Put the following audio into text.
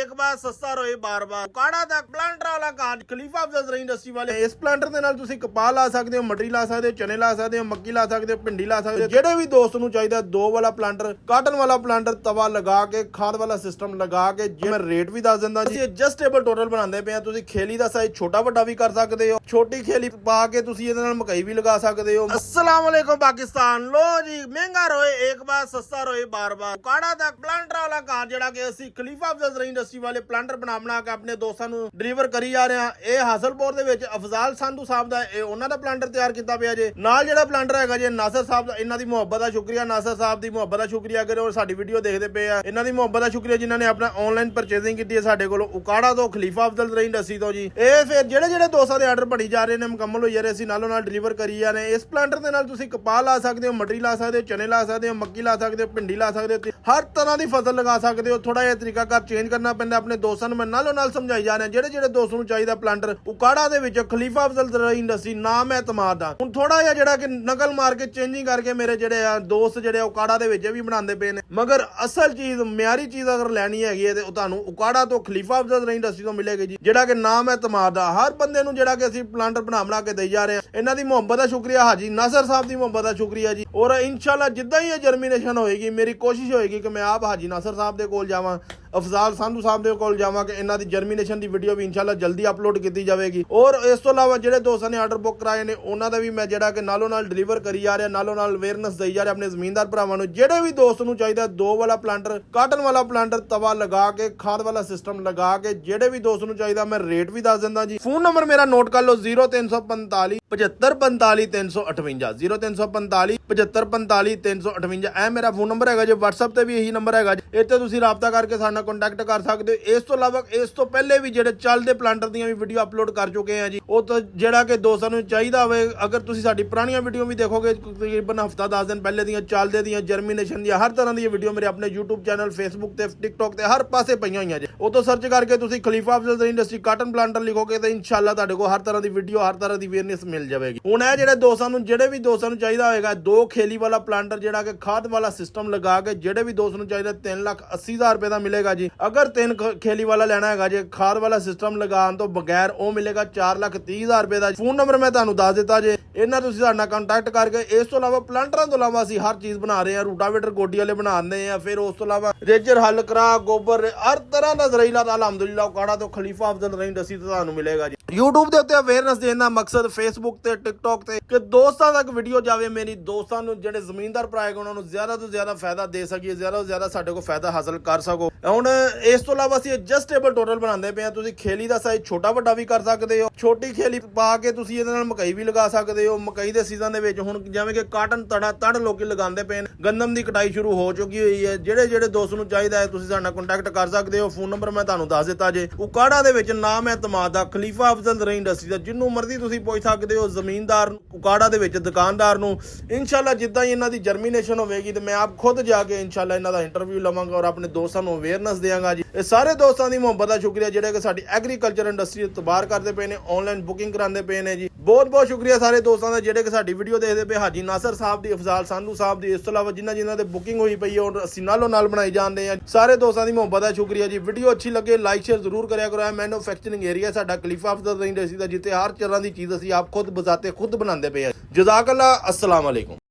एक बार सस्ता रोए बार बार। ਕਾੜਾ ਦਾ ਪਲਾਂਟਰ ਵਾਲਾ ਕਾਂਜ ਖਲੀਫਾ ਅਫਜ਼ਲ ਇੰਡਸਟਰੀ ਵਾਲੇ ਇਸ ਪਲਾਂਟਰ ਦੇ ਨਾਲ ਤੁਸੀਂ ਕਪਾਹ ਲਾ ਸਕਦੇ ਹੋ, ਮਟਰੀ ਲਾ ਸਕਦੇ ਹੋ, ਚਨੇ ਲਾ ਸਕਦੇ ਹੋ, ਮੱਕੀ ਲਾ ਸਕਦੇ ਹੋ, ਭਿੰਡੀ ਲਾ ਸਕਦੇ ਹੋ। ਜਿਹੜੇ ਵੀ ਦੋਸਤ ਨੂੰ ਚਾਹੀਦਾ 2 ਵਾਲਾ ਪਲਾਂਟਰ, ਕਾਟਨ ਵਾਲਾ ਪਲਾਂਟਰ, ਤਵਾ ਲਗਾ ਕੇ ਖਾਦ ਵਾਲਾ ਸਿਸਟਮ ਲਗਾ ਕੇ ਜਿਵੇਂ ਰੇਟ ਵੀ ਦੱਸ ਦਿੰਦਾ ਜੀ। ਐਡਜਸਟੇਬਲ ਟੋਟਲ ਬਣਾਉਂਦੇ ਪਏ ਆ। ਤੁਸੀਂ ਖੇਲੀ ਦਾ ਸਾਈਜ਼ ਛੋਟਾ ਵੱਡਾ ਵੀ ਕਰ ਸਕਦੇ ਹੋ। ਛੋਟੀ ਖੇਲੀ ਪਾ ਕੇ ਤੁਸੀਂ ਇਹਦੇ ਨਾਲ ਮਕਈ ਵੀ ਲਗਾ ਸਕਦੇ ਹੋ। अस्सलाम वालेकुम पाकिस्तान। लो जी, महंगा रोए एक बार सस्ता रोए बार बार। ਕਾੜਾ ਦਾ ਪਲਾਂਟਰ ਵਾਲਾ ਕਾਰ ਜਿਹੜਾ ਕਿ ਅਸੀਂ ਖਲੀਫਾ ਅਫਜ਼ਲ ਇੰਡਸਟਰੀ ਵਾਲੇ ਪਲਾਂਟਰ ਬਣਾ ਕੇ ਆਪਣੇ ਦੋਸਤਾਂ ਨੂੰ ਡਿਲੀਵਰ ਕਰੀ ਜਾ ਰਹੇ ਹਾਂ। ਇਹ ਹਾਸਲਪੁਰ ਦੇ ਵਿੱਚ ਅਫਜ਼ਾਲ ਸੰਧੂ ਸਾਹਿਬ ਦਾ ਇਹ ਉਹਨਾਂ ਦਾ ਪਲਾਂਟਰ ਤਿਆਰ ਕੀਤਾ ਪਿਆ ਜੇ। ਨਾਲ ਜਿਹੜਾ ਪਲਾਂਟਰ ਹੈਗਾ ਜੇ ਨਾਸਰ ਸਾਹਿਬ ਦਾ, ਇਹਨਾਂ ਦੀ ਮੁਹੱਬਤ ਦਾ ਸ਼ੁਕਰੀਆ। ਨਾਸਰ ਸਾਹਿਬ ਦੀ ਮੁਹੱਬਤ ਦਾ ਸ਼ੁਕਰੀਆ ਕਰੋ, ਸਾਡੀ ਵੀਡੀਓ ਦੇਖਦੇ ਪਏ ਆ। ਇਹਨਾਂ ਦੀ ਮੁਹੱਬਤ ਦਾ ਸ਼ੁਕਰੀਆ ਜਿਨ੍ਹਾਂ ਨੇ ਆਪਣਾ ਆਨਲਾਈਨ ਪਰਚੇਸਿੰਗ ਕੀਤੀ ਹੈ ਸਾਡੇ ਕੋਲੋਂ ਉਕਾੜਾ ਤੋਂ, ਖਲੀਫਾ ਅਫਜ਼ਲ ਇੰਡਸਟਰੀ ਤੋਂ ਜੀ। ਇਹ ਫਿਰ ਜਿਹੜੇ ਦੋਸਤਾਂ ਦੇ ਆਰਡਰ ਬਣੀ ਜਾ ਰਹੇ ਨੇ, ਮੁਕੰਮਲ ਹੋਈ ਜਾ ਰਹੇ, ਅਸੀਂ ਨਾਲੋਂ ਨਾਲ ਡਿਲੀਵਰ ਕਰੀ ਜਾ ਰਹੇ। ਇਸ ਪਲਾਂਟਰ ਦੇ ਨਾਲ ਤੁਸੀਂ ਕਪਾਹ ਲਾ ਸਕਦੇ ਹੋ, ਮਟਰੀ ਲਾ ਸਕਦੇ ਹੋ, ਚਨੇ ਲਾ ਸਕਦੇ ਹੋ, ਮੱਕੀ ਲਾ ਸਕਦੇ ਹੋ, ਭਿੰਡੀ ਲਾ ਸਕਦੇ ਹੋ, ਹਰ ਤਰ੍ਹਾਂ ਦੀ ਫਸਲ ਲਗਾ ਸਕਦੇ ਹੋ। ਥੋੜਾ ਜਿਹਾ ਤਰੀਕਾ ਕਾਰ ਚੇਂਜ ਕਰਨਾ ਪੈਂਦਾ। ਆਪਣੇ ਦੋਸਤਾਂ ਨੂੰ ਮੈਂ ਨਾਲੋਂ ਨਾਲ ਸਮਝਾਈ ਜਾ ਰਿਹਾ। ਜਿਹੜੇ ਦੋਸਤ ਨੂੰ ਚਾਹੀਦਾ ਪਲਾਂਟਰ ਉਕਾੜਾ ਦੇ ਵਿੱਚ ਖਲੀਫਾ ਅਫਜ਼ਲ ਇੰਡਸਟਰੀ ਨਾਮ ਹੈ ਇਤਮਾਦ ਦਾ। ਹੁਣ ਥੋੜਾ ਜਿਹਾ ਜਿਹੜਾ ਕਿ ਨਕਲ ਮਾਰ ਕੇ ਚੇਂਜਿੰਗ ਕਰਕੇ ਮੇਰੇ ਜਿਹੜੇ ਆ ਦੋਸਤ ਜਿਹੜੇ ਉਕਾੜਾ ਦੇ ਵਿੱਚ ਵੀ ਬਣਾਉਂਦੇ ਪਏ ਨੇ, ਮਗਰ ਅਸਲ ਚੀਜ਼ ਮਿਆਰੀ ਚੀਜ਼ ਅਗਰ ਲੈਣੀ ਹੈਗੀ ਹੈ ਤੇ ਉਹ ਤੁਹਾਨੂੰ ਉਕਾੜਾ ਤੋਂ, ਖਲੀਫਾ ਅਫਜ਼ਲ ਇੰਡਸਟਰੀ ਤੋਂ ਮਿਲੇਗੀ ਜੀ, ਜਿਹੜਾ ਕਿ ਨਾਮ ਹੈ ਇਤਮਾਦ ਦਾ। ਹਰ ਬੰਦੇ ਨੂੰ ਜਿਹੜਾ ਕਿ ਅਸੀਂ ਪਲਾਂਟਰ ਬਣਾ ਕੇ ਦੇਈ ਜਾ ਰਹੇ ਹਾਂ। ਇਹਨਾਂ ਦੀ ਮੁਹੱਬਤ ਦਾ ਸ਼ੁਕਰੀਆ, ਹਾਜੀ ਨਾਸਰ ਸਾਹਿਬ ਦੀ ਮੁਹੱਬਤ ਦਾ ਸ਼ੁਕਰੀਆ ਜੀ। ਔਰ ਇਨਸ਼ਾਅੱਲਾ ਜਿੱਦਾਂ ਹੀ ਇਹ ਜਰਮੀਨੇਸ਼ਨ ਹੋਏਗੀ, ਮੇਰੀ ਕੋਸ਼ਿਸ਼ ਹੋਏਗੀ ਕਿ ਮੈਂ ਆਪ ਹਾਜੀ ਨਾਸਰ ਸਾਹਿਬ ਦੇ ਕੋਲ ਜਾਵਾਂ, ਅਫਜ਼ਾਲ ਸੰਧੂ ਸਾਹਿਬ ਦੇ ਕੋਲ ਜਾਵਾਂ ਕਿ ਇਹਨਾਂ ਦੀ ਜਰਮੀਨੇਸ਼ਨ ਦੀ ਵੀਡੀਓ ਵੀ ਇਨਸ਼ਾਅੱਲਾ ਜਲਦੀ ਅਪਲੋਡ ਕੀਤੀ ਜਾਵੇਗੀ। ਔਰ ਇਸ ਤੋਂ ਇਲਾਵਾ ਜਿਹੜੇ ਦੋਸਤਾਂ ਨੇ ਆਰਡਰ ਬੁੱਕ ਕਰਾਏ ਨੇ ਉਹਨਾਂ ਦਾ ਵੀ ਮੈਂ ਜਿਹੜਾ ਕਿ ਨਾਲੋਂ ਨਾਲ ਡਿਲੀਵਰ ਕਰੀ ਜਾ ਰਿਹਾ, ਨਾਲੋਂ ਨਾਲ ਅਵੇਅਰਨੈਸ ਦੇਈ ਜਾ ਰਿਹਾ ਆਪਣੇ ਜ਼ਮੀਨਦਾਰ ਭਰਾਵਾਂ ਨੂੰ। ਜਿਹੜੇ ਵੀ ਦੋਸਤ ਨੂੰ ਚਾਹੀਦਾ 2 ਵਾਲਾ ਪਲਾਂਟਰ, ਕਾਟਨ ਵਾਲਾ ਪਲਾਂਟਰ, ਤਵਾ ਲਗਾ ਕੇ ਖਾਦ ਵਾਲਾ ਸਿਸਟਮ ਲਗਾ ਕੇ ਜਿਹੜੇ ਵੀ ਦੋਸਤ ਨੂੰ ਚਾਹੀਦਾ ਮੈਂ ਰੇਟ ਵੀ ਦੱਸ ਦਿੰਦਾ ਜੀ। ਫੋਨ ਨੰਬਰ ਮੇਰਾ ਨੋਟ ਕਰ ਲਓ 0345 7545 358 0345 7545 358। ਇਹ ਮੇਰਾ ਫੋਨ ਨੰਬਰ ਹੈਗਾ ਜੀ। WhatsApp ਤੇ ਵੀ ਇਹੀ ਨੰਬਰ ਹੈਗਾ ਜੀ। ਇੱਥੇ ਤੁਸੀਂ ਰਾਬਤਾ ਕਰਕੇ ਸਾਡੇ ਨਾਲ ਕੰਟੈਕਟ ਕਰ ਸਕਦੇ ਹੋ। ਇਸ ਤੋਂ ਇਲਾਵਾ ਇਸ ਤੋਂ ਪਹਿਲੇ ਵੀ ਜਿਹੜੇ ਚੱਲਦੇ ਪਲਾਂਟਰ ਦੀਆਂ ਵੀ ਵੀਡੀਓ ਅਪਲੋਡ ਕਰ ਚੁੱਕੇ ਆ ਜੀ। ਉਹ ਤਾਂ ਜਿਹੜਾ ਕਿ ਦੋਸਤਾਂ ਨੂੰ ਚਾਹੀਦਾ ਹੋਵੇ, ਅਗਰ ਤੁਸੀਂ ਸਾਡੀ ਪੁਰਾਣੀਆਂ ਵੀਡੀਓ ਵੀ ਦੇਖੋਗੇ ਤਕਰੀਬਨ ਹਫਤਾ 10 ਦਿਨ ਪਹਿਲੇ ਦੀਆਂ ਚੱਲਦੇ ਦੀਆਂ, ਜਰਮੀਨੇਸ਼ਨ ਦੀਆਂ, ਹਰ ਤਰ੍ਹਾਂ ਦੀਆਂ ਵੀਡੀਓ ਮੇਰੇ ਆਪਣੇ YouTube ਚੈਨਲ, Facebook ਤੇ TikTok ਤੇ ਹਰ ਪਾਸੇ ਪਈਆਂ ਹੋਈਆਂ ਜੀ। ਉਹ ਤੋਂ ਸਰਚ ਕਰਕੇ ਤੁਸੀਂ Khalifa Afzal industry cotton planter ਲਿਖੋਗੇ ਤਾਂ ਇਨਸ਼ਾਅੱਲਾ ਤੁਹਾਡੇ ਕੋਲ ਹਰ ਤਰ੍ਹਾਂ ਦੀ ਵੀਡੀਓ, ਹਰ ਤਰ੍ਹਾਂ ਦੀ ਅਵੇਅਰਨੈਸ ਮਿਲ ਜਾਵੇਗੀ। ਹੁਣ ਇਹ ਜਿਹੜੇ ਵੀ ਦੋਸਤਾਂ ਨੂੰ ਚਾਹੀਦਾ ਹੋਵੇਗਾ 2 ਖੇਲੀ ਵਾਲਾ ਪਲਾਂਟਰ ਜਿਹੜਾ ਕਿ ਖਾਦ ਵਾਲਾ ਸਿਸਟਮ ਲਗਾ ਕੇ, ਜਿਹੜੇ ਵੀ ਦੋਸਤ ਨੂੰ ਚਾਹੀਦਾ 3,80,000 ਰੁਪਏ ਦਾ ਮਿਲੇਗਾ ਜੀ। ਅਗਰ 3 ਖੇਲੀ ਵਾਲਾ ਲੈਣਾ ਹੈਗਾ ਜੇ ਖਾਦ ਵਾਲਾ ਸਿਸਟਮ ਲਗਾਉਣ ਤੋਂ ਬਗੈਰ, ਉਹ ਮਿਲੇਗਾ 4,30,000 ਰੁਪਏ ਦਾ। ਫੋਨ ਨੰਬਰ ਮੈਂ ਤੁਹਾਨੂੰ ਦੱਸ ਦਿੱਤਾ ਜੇ, ਇਹਨਾਂ ਤੁਸੀਂ ਸਾਡੇ ਨਾਲ ਕੰਟੈਕਟ ਕਰਕੇ। ਇਸ ਤੋਂ ਇਲਾਵਾ ਪਲਾਂਟਰਾਂ ਤੋਂ ਇਲਾਵਾ ਅਸੀਂ ਹਰ ਚੀਜ਼ ਬਣਾ ਰਹੇ ਹਾਂ। ਰੂਟਾਵੇਟਰ ਗੋਡੀ ਵਾਲੇ ਬਣਾਉਂਦੇ ਆ, ਫਿਰ ਉਸ ਤੋਂ ਇਲਾਵਾ ਰੇਜਰ, ਹਲ, ਕਰਾ, ਗੋਬਰ, ਹਰ ਤਰ੍ਹਾਂ ਦਾ ਜ਼ਰੀਲਾ ਤਾਂ ਅਲਹਮਦੁਲਿਲਾ ਉਕਾੜਾ ਤੋਂ, ਖਲੀਫਾ ਅਫਜ਼ਲ ਇੰਡਸਟਰੀ ਤੋਂ ਤੁਹਾਨੂੰ ਮਿਲੇਗਾ ਜੀ। YouTube ਦੇ ਉੱਤੇ ਅਵੇਅਰਨੈਸ ਦੇਣ ਦਾ ਮਕਸਦ Facebook ਤੇ TikTok ਤੇ ਕਿ ਦੋਸਤਾਂ ਤੱਕ ਵੀਡੀਓ ਜਾਵੇ, ਮੇਰੀ ਦੋਸਤਾਂ ਨੂੰ ਜਿਹੜੇ ਜ਼ਮੀਨਦਾਰ ਭਰਾ ਹੈਗੇ ਉਹਨਾਂ ਨੂੰ ਜ਼ਿਆਦਾ ਤੋਂ ਜ਼ਿਆਦਾ ਫਾਇਦਾ ਦੇ ਸਕੀਏ, ਜ਼ਿਆਦਾ ਤੋਂ ਜ਼ਿਆਦਾ ਸਾਡੇ ਕੋਲ ਫਾਇਦਾ ਹਾਸਲ ਕਰ ਸਕੋ। ਹੁਣ ਇਸ ਤੋਂ ਇਲਾਵਾ ਅਸੀਂ ਐਡਜਸਟੇਬਲ ਟੋਟਲ ਬਣਾਉਂਦੇ ਪਏ ਆ। ਤੁਸੀਂ ਖੇਲੀ ਦਾ ਸਾਈਜ਼ ਛੋਟਾ ਵੱਡਾ ਵੀ ਕਰ ਸਕਦੇ ਹੋ। ਛੋਟੀ ਖੇਲੀ ਪਾ ਕੇ ਤੁਸੀਂ ਇਹਦੇ ਨਾਲ ਮਕਈ ਵੀ ਲਗਾ ਸਕਦੇ ਹੋ। ਮਕਈ ਦੇ ਸੀਜ਼ਨ ਦੇ ਵਿੱਚ ਹੁਣ ਜਿਵੇਂ ਕਿ ਕਾਟਨ ਤੜ ਲੋਕੀ ਲਗਾਉਂਦੇ ਪਏ ਨੇ, ਗੰਦਮ ਦੀ ਕਟਾਈ ਸ਼ੁਰੂ ਹੋ ਚੁੱਕੀ ਹੋਈ ਹੈ। ਜਿਹੜੇ ਦੋਸਤ ਨੂੰ ਚਾਹੀਦਾ ਹੈ ਤੁਸੀਂ ਸਾਡੇ ਨਾਲ ਕੰਟੈਕਟ ਕਰ ਸਕਦੇ ਹੋ। ਫੋਨ ਨੰਬਰ ਮੈਂ ਤੁਹਾਨੂੰ ਦੱਸ ਦਿੱਤਾ ਜੇ। ਉਕਾੜਾ ਦੇ ਵਿੱਚ ਨਾਮ ਹੈ ਇਤਮਾਦ ਦਾ, ਖਲੀਫਾ ਅਫਜ਼ਲ ਇੰਡਸਟਰੀ ਦਾ। ਜਿੰਨੂੰ ਮਰਜ਼ੀ ਤੁਸੀਂ ਪੁੱਛ ਸਕਦੇ ਹੋ, ਜ਼ਮੀਨਦਾਰ, ਉਕਾੜਾ ਦੇ ਵਿੱਚ ਦੁਕਾਨਦਾਰ ਨੂੰ। ਇਨਸ਼ਾਅੱਲਾ ਜਿੱਦਾਂ ਹੀ ਇਹਨਾਂ ਦੀ ਜਰਮੀਨੇਸ਼ਨ ਹੋਵੇਗੀ ਤੇ ਮੈਂ ਆਪ ਖੁਦ ਜਾ ਕੇ ਇਨਸ਼ਾਅੱਲਾ ਇਹਨਾਂ ਦਾ ਇੰਟਰਵਿਊ ਲਵਾਂਗਾ ਔਰ ਆਪਣੇ ਦੋਸਤਾਂ ਨੂੰ ਅਵੇਅਰਨੈਸ ਦੇਵਾਂਗਾ ਜੀ। ਇਹ ਸਾਰੇ ਦੋਸਤਾਂ ਦੀ ਮੁਹੱਬਤ ਦਾ ਸ਼ੁਕਰੀਆ ਜਿਹੜੇ ਕਿ ਸਾਡੀ ਐਗਰੀਕਲਚਰ ਇੰਡਸਟਰੀ ਇਤਬਾਰ ਕਰਦੇ ਪਏ ਨੇ, ਆਨਲਾਈਨ ਬੁਕਿੰਗ ਕਰਾਉਂਦੇ ਪਏ ਨੇ ਜੀ। ਬਹੁਤ ਸ਼ੁਕਰੀਆ ਸਾਰੇ ਦੋਸਤਾਂ ਦਾ ਜਿਹੜੇ ਕਿ ਸਾਡੀ ਵੀਡੀਓ ਦੇਖਦੇ ਪਏ। ਹਾਜੀ ਨਾਸਰ ਸਾਹਿਬ ਦੀ, ਅਫਜ਼ਾਲ ਸੰਧੂ ਸਾਹਿਬ ਦੀ, ਇਸ ਤੋਂ ਇਲਾਵਾ ਜਿਨ੍ਹਾਂ ਦੇ ਬੁਕਿੰਗ ਹੋਈ ਪਈ ਹੈ ਔਰ ਅਸੀਂ ਨਾਲੋਂ ਨਾਲ ਬਣਾਈ ਜਾਂਦੇ ਆ। ਸਾਰੇ ਦੋਸਤਾਂ ਦੀ ਮੁਹੱਬਤ ਦਾ ਸ਼ੁਕਰੀਆ ਜੀ। ਵੀਡੀਓ ਅੱਛੀ ਲੱਗੇ ਲਾਈਕ ਸ਼ੇਅਰ ਜ਼ਰੂਰ ਕਰਿਆ ਕਰੋ। ਮੈਨੂਫੈਕਚਰਿੰਗ ਏਰੀਆ ਸਾਡਾ ਖਲੀਫਾ ਅਫਜ਼ਲ ਇੰਡਸਟਰੀ ਦਾ, ਜਿੱਥੇ ਹਰ ਤਰ੍ਹਾਂ ਦੀ ਚੀਜ਼ ਅਸੀਂ ਆਪ ਖੁਦ ਬਣਾਉਂਦੇ ਪਏ ਆ। ਜਜ਼ਾਕ ਅੱਲਾ। अस्सलाम वालेकुम।